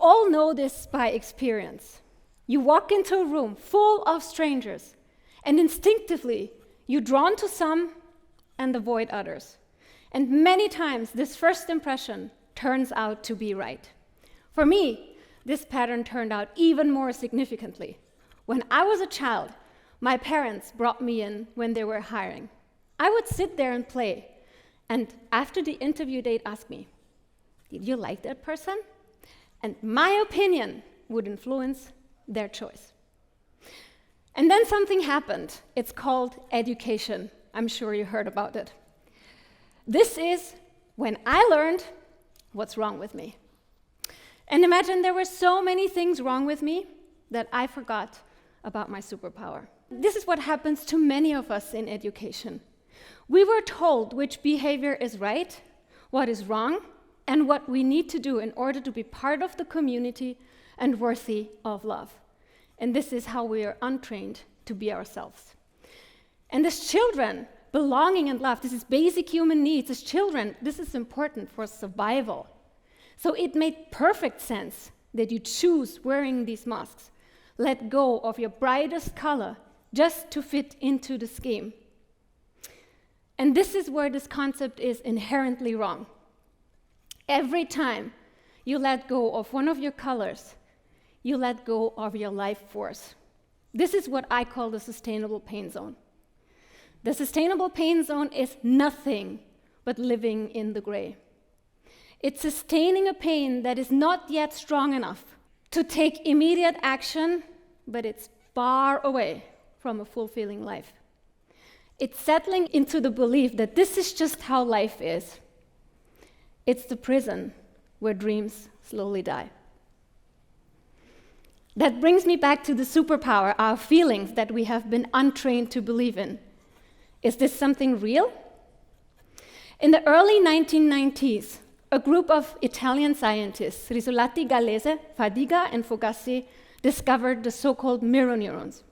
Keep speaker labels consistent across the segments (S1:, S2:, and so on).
S1: all know this by experience. You walk into a room full of strangers, and instinctively, you're drawn to some and avoid others. And many times, this first impression turns out to be right. For me, this pattern turned out even more significantly. When I was a child, my parents brought me in when they were hiring. I would sit there and play, and after the interview, they'd ask me, "Did you like that person?" And my opinion would influence their choice. And then something happened. It's called education. I'm sure you heard about it. This is when I learned what's wrong with me. And imagine there were so many things wrong with me that I forgot about my superpower. This is what happens to many of us in education. We were told which behavior is right, what is wrong, and what we need to do in order to be part of the community and worthy of love. And this is how we are untrained to be ourselves. And as children, belonging and love, this is basic human needs. As children, this is important for survival. So it made perfect sense that you choose wearing these masks. Let go of your brightest color just to fit into the scheme. And this is where this concept is inherently wrong. Every time you let go of one of your colors, you let go of your life force. This is what I call the sustainable pain zone. The sustainable pain zone is nothing but living in the gray. It's sustaining a pain that is not yet strong enough to take immediate action, but it's far away from a fulfilling life. It's settling into the belief that this is just how life is. It's the prison where dreams slowly die. That brings me back to the superpower, our feelings that we have been untrained to believe in. Is this something real? In the early 1990s, a group of Italian scientists, Risolati, Gallese, Fadiga, and Fogassi, discovered the so-called mirror neurons.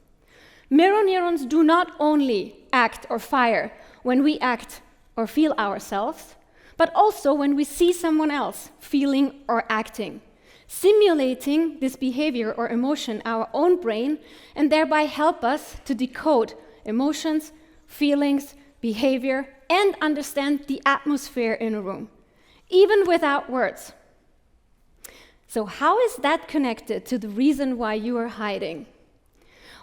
S1: Mirror neurons do not only act or fire when we act or feel ourselves, but also when we see someone else feeling or acting, simulating this behavior or emotion in our own brain, and thereby help us to decode emotions, feelings, behavior, and understand the atmosphere in a room, even without words. So how is that connected to the reason why you are hiding?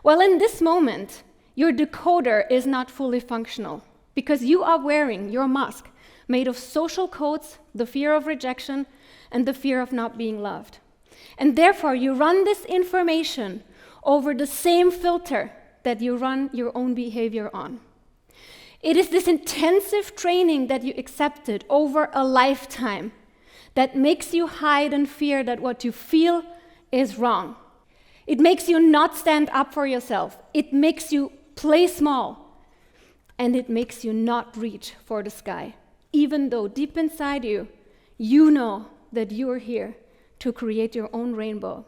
S1: Well, in this moment, your decoder is not fully functional because you are wearing your mask made of social codes, the fear of rejection, and the fear of not being loved. And therefore, you run this information over the same filter that you run your own behavior on. It is this intensive training that you accepted over a lifetime that makes you hide and fear that what you feel is wrong. It makes you not stand up for yourself. It makes you play small. And it makes you not reach for the sky, even though deep inside you, you know that you are here to create your own rainbow.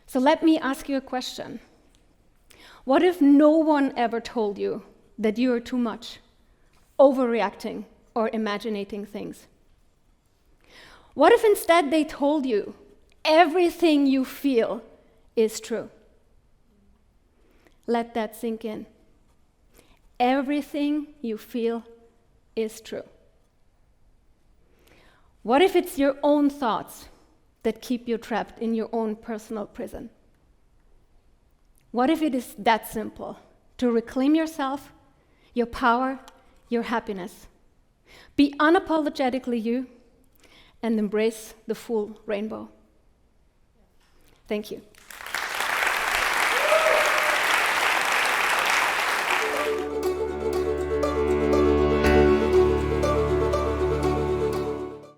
S1: So let me ask you a question. What if no one ever told you that you are too much, overreacting, or imagining things? What if instead they told you everything you feel is true? Let that sink in. Everything you feel is true. What if it's your own thoughts that keep you trapped in your own personal prison? What if it is that simple to reclaim yourself, your power, your happiness? Be unapologetically you and embrace the full rainbow. Thank you.